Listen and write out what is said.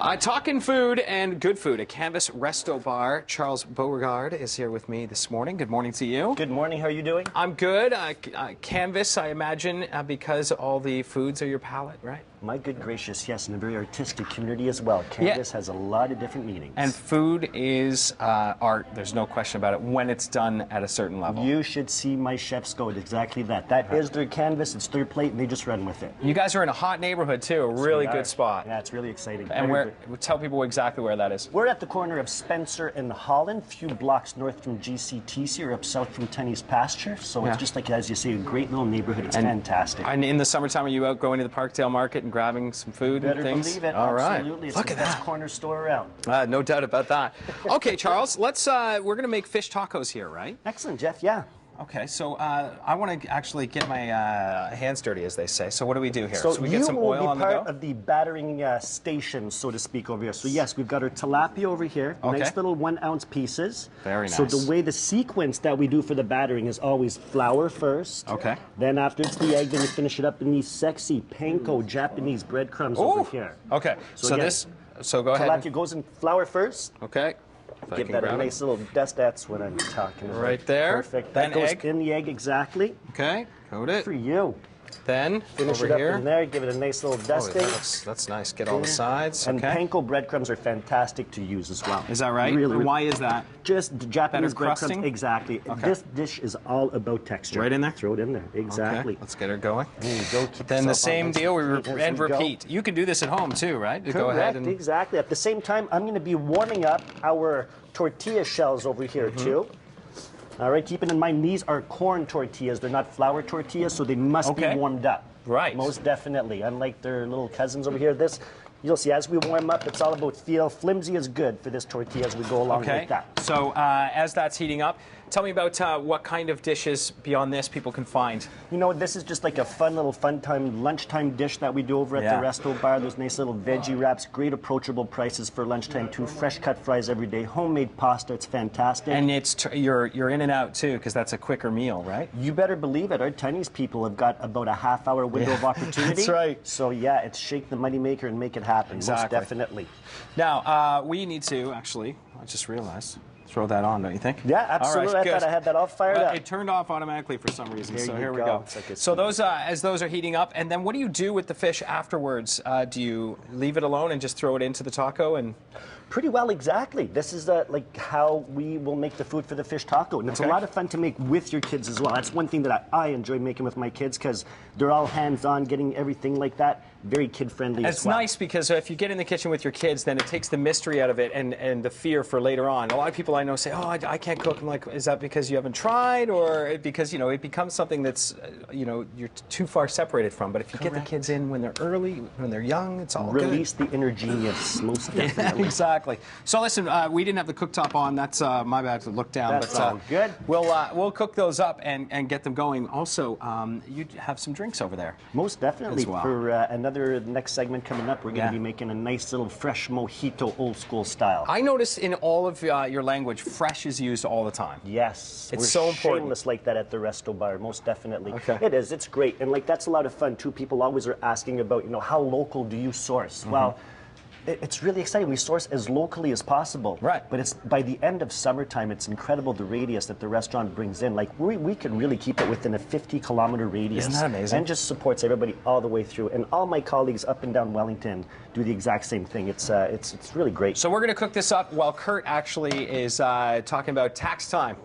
Talking food and good food at Canvas Resto Bar. Charles Beauregard is here with me this morning. Good morning to you. Good morning. How are you doing? I'm good. Canvas, I imagine, because all the foods are your palate, right? My good gracious, yes, and a very artistic community as well. Canvas has a lot of different meanings. And food is art. There's no question about it when it's done at a certain level. You should see my chefs go at exactly that. That is their canvas. It's their plate, and they just run with it. You guys are in a hot neighborhood, too. A really good spot. Yeah, it's really exciting. And tell people exactly where that is. We're at the corner of Spencer and Holland, a few blocks north from GCTC or up south from Tenny's Pasture. So it's just like, as you say, a great little neighborhood. It's fantastic. And in the summertime, are you out going to the Parkdale Market and grabbing some food and things? Believe it. All right. Absolutely. It's Look the at best that. corner store around. No doubt about that. Okay, Charles, let's. We're going to make fish tacos here, right? Excellent, Jeff. Yeah. Okay, so I want to actually get my hands dirty, as they say. So what do we do here? So we get some oil on the go? you will be part of the battering station, so to speak, over here. So yes, we've got our tilapia over here, nice little 1 ounce pieces. Very nice. So the way the sequence that we do for the battering is always flour first. Okay. Then after it's the egg, then you finish it up in these sexy panko Japanese breadcrumbs over here. Okay, so again, go ahead. Tilapia goes in flour first. Okay. Give that a nice little dust. That's what I'm talking about. Right there. Perfect. Then That goes egg. in the egg exactly. Okay, coat it. For you. Then Finish over it up here. in there. Give it a nice little dusting. That's nice. Get all the sides. And okay. panko breadcrumbs are fantastic to use as well. Is that right? Really. Why is that? Just Japanese Better crusting? breadcrumbs. Exactly. Okay. This dish is all about texture. Right in there? Throw it in there. Exactly. Okay, let's get her going. There you go. Keep Then the yourself on same nice deal, and repeat. You can do this at home too, right? Go ahead and Exactly. At the same time, I'm going to be warming up our tortilla shells over here too. All right, keeping in mind these are corn tortillas. They're not flour tortillas, so they must be warmed up. Right. Most definitely. Unlike their little cousins over here, you'll see as we warm up, it's all about feel. Flimsy is good for this tortilla as we go along like that. So as that's heating up, tell me about what kind of dishes beyond this people can find. You know, this is just like a fun time lunchtime dish that we do over at the Resto Bar. There's nice little veggie wraps, great approachable prices for lunchtime too. Fresh cut fries every day, homemade pasta. It's fantastic. And you're in and out too, because that's a quicker meal, right? You better believe it. Our Chinese people have got about a half-hour window of opportunity. That's right. So yeah, it's shake the money maker and make it happen. Exactly. Most definitely. Now we need to actually. I just realized. Throw that on, don't you think? Yeah, absolutely. All right, I thought I had that all fired up. It turned off automatically for some reason, so here we go. Like so those, as those are heating up, and then what do you do with the fish afterwards? Do you leave it alone and just throw it into the taco? And pretty well, exactly. This is like how we will make the food for the fish taco, and it's a lot of fun to make with your kids as well. That's one thing that I enjoy making with my kids because they're all hands-on, getting everything like that. Very kid-friendly as well. It's nice because if you get in the kitchen with your kids, then it takes the mystery out of it and the fear for later on. A lot of people I know say, "Oh, I can't cook." I'm like, is that because you haven't tried, or because it becomes something that's you're too far separated from? But if you get the kids in when they're early, when they're young, it's all Release the inner genius, most definitely. Exactly. So listen, we didn't have the cooktop on. That's my bad to look down. That's all good. We'll cook those up and get them going. Also, you have some drinks over there. Most definitely. Well. For next segment coming up, we're going to be making a nice little fresh mojito, old school style. I notice in all of your language, fresh is used all the time. Yes, it's we're so important. Shameless like that at the Resto Bar, most definitely. Okay. It is. It's great, and that's a lot of fun too. People always are asking about how local do you source? Well, it's really exciting. We source as locally as possible. Right. But it's by the end of summertime, it's incredible the radius that the restaurant brings in. Like we can really keep it within a 50-kilometer radius. Isn't that amazing? And just supports everybody all the way through. And all my colleagues up and down Wellington do the exact same thing. It's really great. So we're going to cook this up while Kurt actually is talking about tax time.